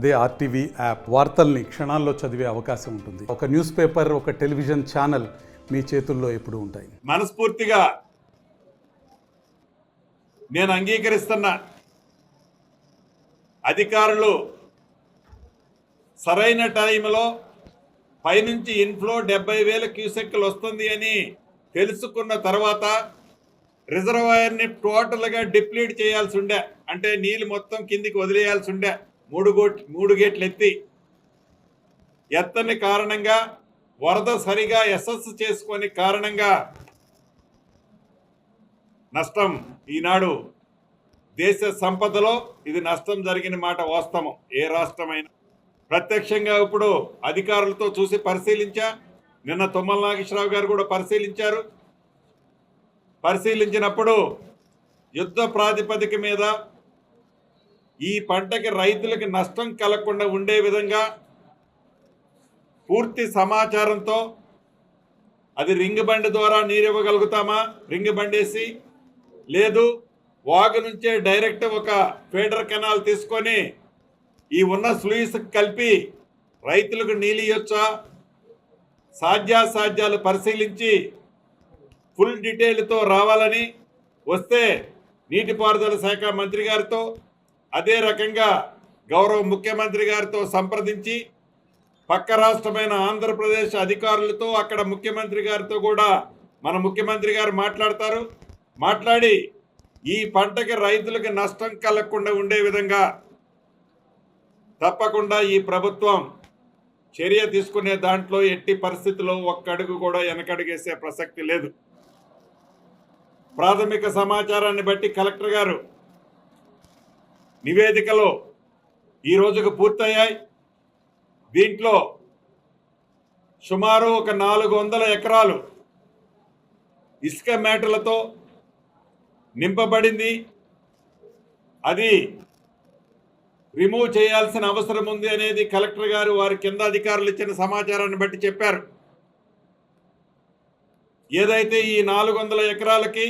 అదే RTV app వార్తల్ని క్షణాల్లో చదివే అవకాశం ఉంటుంది. ఒక న్యూస్ పేపర్, ఒక టెలివిజన్ ఛానల్ మీ చేతుల్లో ఎప్పుడూ ఉంటాయి. మనస్ఫూర్తిగా నేను అంగీకరిస్తున్నా. అధికారులు సరైన టైంలో పైనుంచి ఇన్ఫ్లో 70,000 క్యూసెక్లు వస్తుంది అని తెలుసుకున్న తర్వాత రిజర్వాయర్ని టోటల్గా డిప్లీట్ చేయాల్సి ఉండే, అంటే నీళ్ళు మొత్తం కిందికి వదిలేయాల్సి ఉండే. మూడు గేట్లు ఎత్తని కారణంగా, వరద సరిగా ఎస్ఎస్ చేసుకొని కారణంగా నష్టం. ఈనాడు దేశ సంపదలో ఇది నష్టం జరిగిన మాట వాస్తవం. ఏ రాష్ట్రమైనా ప్రత్యక్షంగా ఇప్పుడు అధికారులతో చూసి పరిశీలించా. నిన్న తుమ్మల నాగేశ్వరరావు గారు కూడా పరిశీలించినప్పుడు యుద్ధ ప్రాతిపదిక మీద ఈ పంటకి రైతులకి నష్టం కలగకుండా ఉండే విధంగా పూర్తి సమాచారంతో, అది రింగ్ బండి ద్వారా నీరు ఇవ్వగలుగుతామా, రింగ్ బండేసి, లేదు వాగు నుంచే డైరెక్ట్ ఒక ఫీడర్ కెనాల్ తీసుకొని ఈ ఉన్న స్లూయిస్ కలిపి రైతులకు నీళ్ళు ఇవ్వచ్చా, సాధ్యాసాధ్యాలు పరిశీలించి ఫుల్ డీటెయిల్తో రావాలని వస్తే నీటిపారుదల శాఖ మంత్రి గారితో, అదే రకంగా గౌరవ ముఖ్యమంత్రి గారితో సంప్రదించి పక్క రాష్ట్రమైన ఆంధ్రప్రదేశ్ అధికారులతో, అక్కడ ముఖ్యమంత్రి గారితో కూడా మన ముఖ్యమంత్రి గారు మాట్లాడి ఈ పంటకి రైతులకు నష్టం కలగకుండా ఉండే విధంగా తప్పకుండా ఈ ప్రభుత్వం చర్య తీసుకునే దాంట్లో ఎట్టి పరిస్థితుల్లో ఒక్క అడుగు కూడా వెనకడుగేసే ప్రసక్తి లేదు. ప్రాథమిక సమాచారాన్ని బట్టి కలెక్టర్ గారు నివేదికలు ఈ రోజుకు పూర్తయ్యాయి. దీంట్లో సుమారు ఒక 400 ఎకరాలు ఇసుక మేటలతో నింపబడింది. అది రిమూవ్ చేయాల్సిన అవసరం ఉంది అనేది కలెక్టర్ గారు వారి కింద అధికారులు ఇచ్చిన సమాచారాన్ని బట్టి చెప్పారు. ఏదైతే ఈ 400 ఎకరాలకి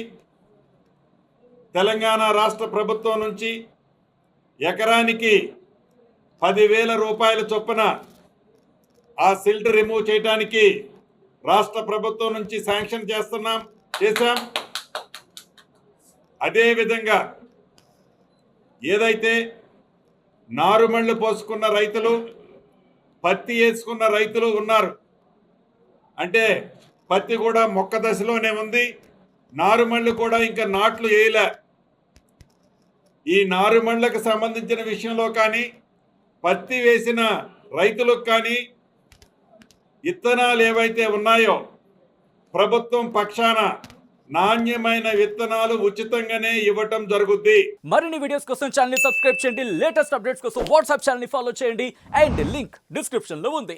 తెలంగాణ రాష్ట్ర ప్రభుత్వం నుంచి ఎకరానికి 10,000 రూపాయల చొప్పున ఆ సిల్ట్ రిమూవ్ చేయడానికి రాష్ట్ర ప్రభుత్వం నుంచి శాంక్షన్ చేశాం. అదేవిధంగా ఏదైతే నారుమళ్ళు పోసుకున్న రైతులు, పత్తి వేసుకున్న రైతులు ఉన్నారు, అంటే పత్తి కూడా మొక్క దశలోనే ఉంది, నారుమళ్ళు కూడా ఇంకా నాట్లు వేయలే. ఈ నారుమళ్ళకు సంబంధించిన విషయంలో కానీ, పత్తి వేసిన రైతులకు కానీ విత్తనాలు ఏవైతే ఉన్నాయో ప్రభుత్వం పక్షాన నాణ్యమైన విత్తనాలు ఉచితంగానే ఇవ్వటం జరుగుద్ది. మరిన్ని వీడియోస్ కోసం ఛానల్ ని సబ్స్క్రైబ్ చేయండి. లేటెస్ట్ అప్డేట్స్ కోసం వాట్సాప్ ఛానల్ ని ఫాలో చేయండి. అండ్ లింక్ డిస్క్రిప్షన్ లో ఉంది.